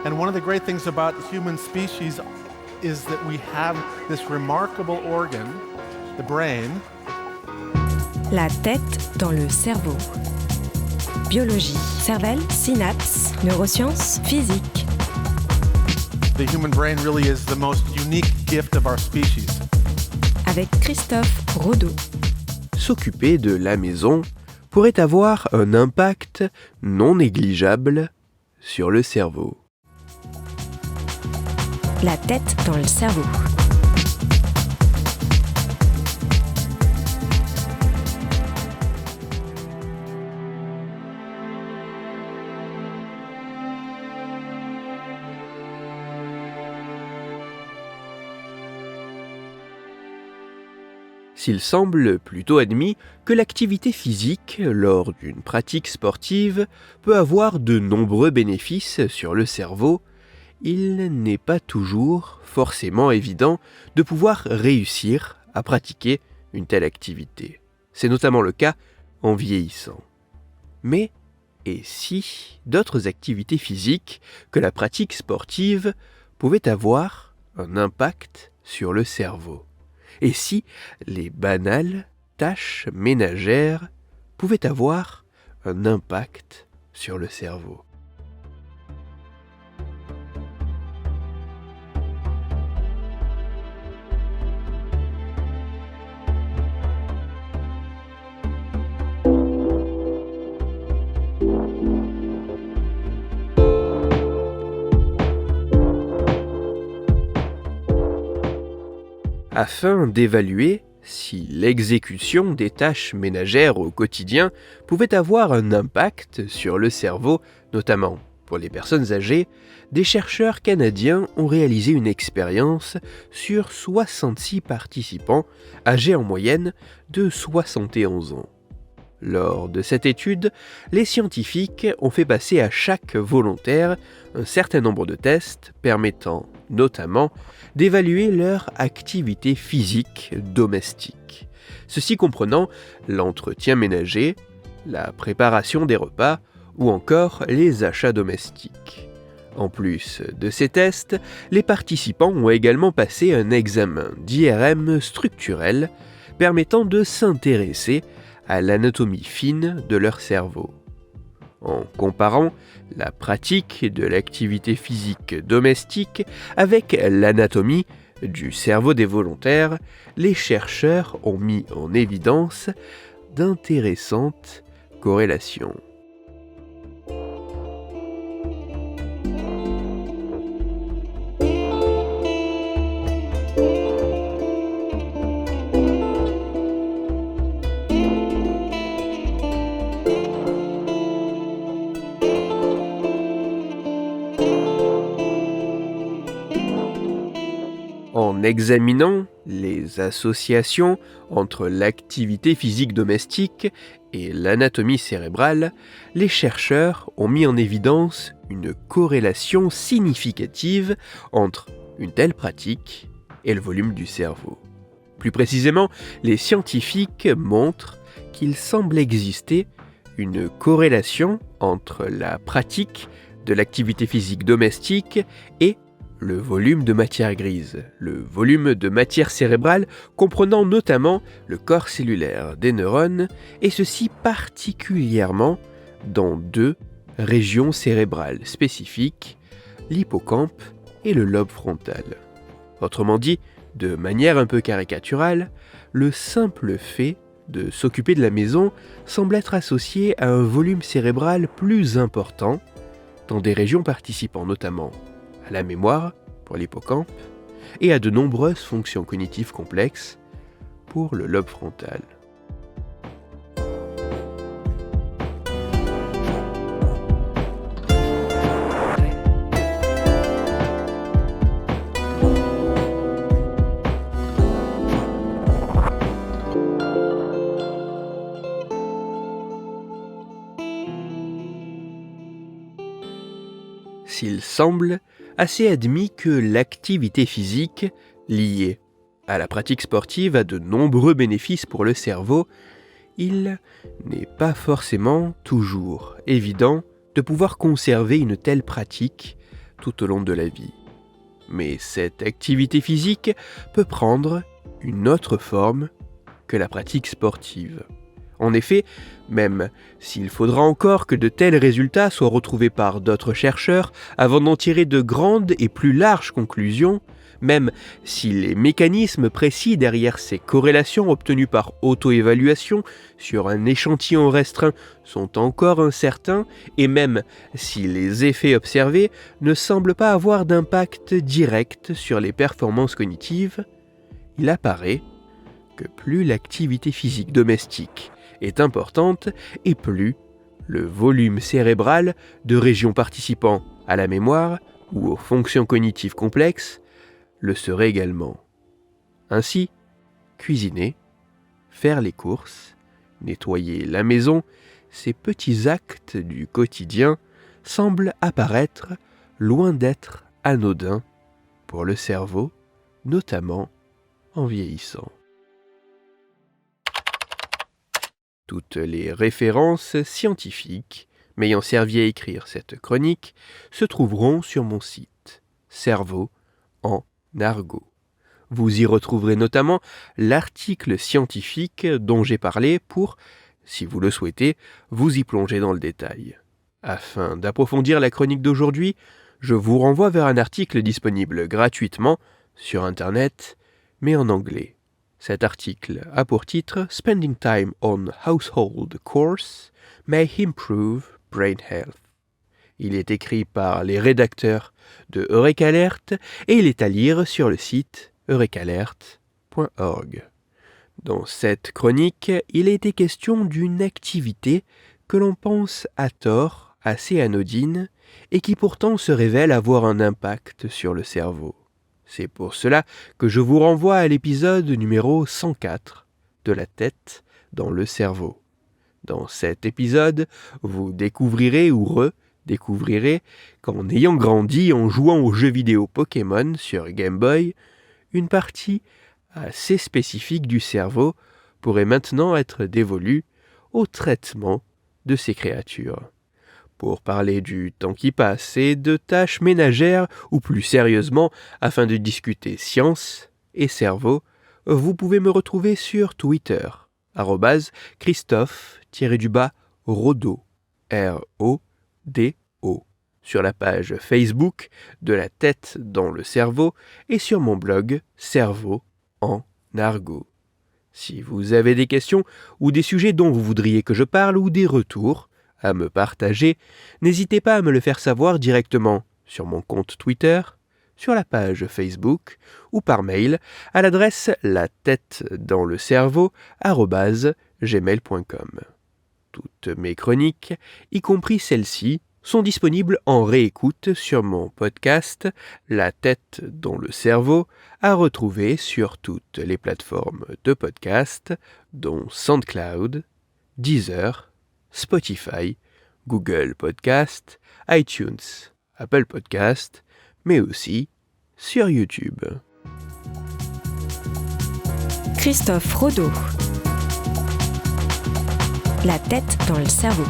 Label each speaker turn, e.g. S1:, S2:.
S1: And one of the great things about human species is that we have this remarkable organ, the brain.
S2: La tête dans le cerveau. Biologie, cervelle, synapses, neurosciences, physique.
S1: The human brain really is the most unique gift of our species.
S2: Avec Christophe Rodeau.
S3: S'occuper de la maison pourrait avoir un impact non négligeable sur le cerveau.
S2: La tête dans le cerveau.
S3: S'il semble plutôt admis que l'activité physique, lors d'une pratique sportive, peut avoir de nombreux bénéfices sur le cerveau, il n'est pas toujours forcément évident de pouvoir réussir à pratiquer une telle activité. C'est notamment le cas en vieillissant. Mais, et si d'autres activités physiques que la pratique sportive pouvaient avoir un impact sur le cerveau ? Et si les banales tâches ménagères pouvaient avoir un impact sur le cerveau ? Afin d'évaluer si l'exécution des tâches ménagères au quotidien pouvait avoir un impact sur le cerveau, notamment pour les personnes âgées, des chercheurs canadiens ont réalisé une expérience sur 66 participants âgés en moyenne de 71 ans. Lors de cette étude, les scientifiques ont fait passer à chaque volontaire un certain nombre de tests permettant notamment d'évaluer leur activité physique domestique. Ceci comprenant l'entretien ménager, la préparation des repas ou encore les achats domestiques. En plus de ces tests, les participants ont également passé un examen d'IRM structurel permettant de s'intéresser à l'anatomie fine de leur cerveau. En comparant la pratique de l'activité physique domestique avec l'anatomie du cerveau des volontaires, les chercheurs ont mis en évidence d'intéressantes corrélations. En examinant les associations entre l'activité physique domestique et l'anatomie cérébrale, les chercheurs ont mis en évidence une corrélation significative entre une telle pratique et le volume du cerveau. Plus précisément, les scientifiques montrent qu'il semble exister une corrélation entre la pratique de l'activité physique domestique et le volume de matière grise, le volume de matière cérébrale comprenant notamment le corps cellulaire des neurones, et ceci particulièrement dans deux régions cérébrales spécifiques, l'hippocampe et le lobe frontal. Autrement dit, de manière un peu caricaturale, le simple fait de s'occuper de la maison semble être associé à un volume cérébral plus important dans des régions participant notamment à la mémoire, pour l'hippocampe, et à de nombreuses fonctions cognitives complexes, pour le lobe frontal. S'il semble assez admis que l'activité physique, liée à la pratique sportive, a de nombreux bénéfices pour le cerveau, il n'est pas forcément toujours évident de pouvoir conserver une telle pratique tout au long de la vie. Mais cette activité physique peut prendre une autre forme que la pratique sportive. En effet, même s'il faudra encore que de tels résultats soient retrouvés par d'autres chercheurs avant d'en tirer de grandes et plus larges conclusions, même si les mécanismes précis derrière ces corrélations obtenues par auto-évaluation sur un échantillon restreint sont encore incertains, et même si les effets observés ne semblent pas avoir d'impact direct sur les performances cognitives, il apparaît que plus l'activité physique domestique est importante et plus le volume cérébral de régions participant à la mémoire ou aux fonctions cognitives complexes le serait également. Ainsi, cuisiner, faire les courses, nettoyer la maison, ces petits actes du quotidien semblent apparaître loin d'être anodins pour le cerveau, notamment en vieillissant. Toutes les références scientifiques m'ayant servi à écrire cette chronique se trouveront sur mon site Cerveau en argot. Vous y retrouverez notamment l'article scientifique dont j'ai parlé pour, si vous le souhaitez, vous y plonger dans le détail. Afin d'approfondir la chronique d'aujourd'hui, je vous renvoie vers un article disponible gratuitement sur Internet, mais en anglais. Cet article a pour titre « Spending time on household chores may improve brain health ». Il est écrit par les rédacteurs de Eureka Alert et il est à lire sur le site eurekalert.org. Dans cette chronique, il a été question d'une activité que l'on pense à tort assez anodine et qui pourtant se révèle avoir un impact sur le cerveau. C'est pour cela que je vous renvoie à l'épisode numéro 104 de la tête dans le cerveau. Dans cet épisode, vous découvrirez ou redécouvrirez qu'en ayant grandi en jouant aux jeux vidéo Pokémon sur Game Boy, une partie assez spécifique du cerveau pourrait maintenant être dévolue au traitement de ces créatures. Pour parler du temps qui passe et de tâches ménagères, ou plus sérieusement, afin de discuter science et cerveau, vous pouvez me retrouver sur Twitter, @Christophe_Rodo, R-O-D-O, sur la page Facebook de la tête dans le cerveau et sur mon blog Cerveau en argot. Si vous avez des questions ou des sujets dont vous voudriez que je parle ou des retours à me partager, n'hésitez pas à me le faire savoir directement sur mon compte Twitter, sur la page Facebook ou par mail à l'adresse latettedanslecerveau@gmail.com. Toutes mes chroniques, y compris celles-ci, sont disponibles en réécoute sur mon podcast La tête dans le cerveau, à retrouver sur toutes les plateformes de podcast, dont SoundCloud, Deezer, Spotify, Google Podcast, iTunes, Apple Podcast, mais aussi sur YouTube.
S2: Christophe Rodo. La tête dans le cerveau.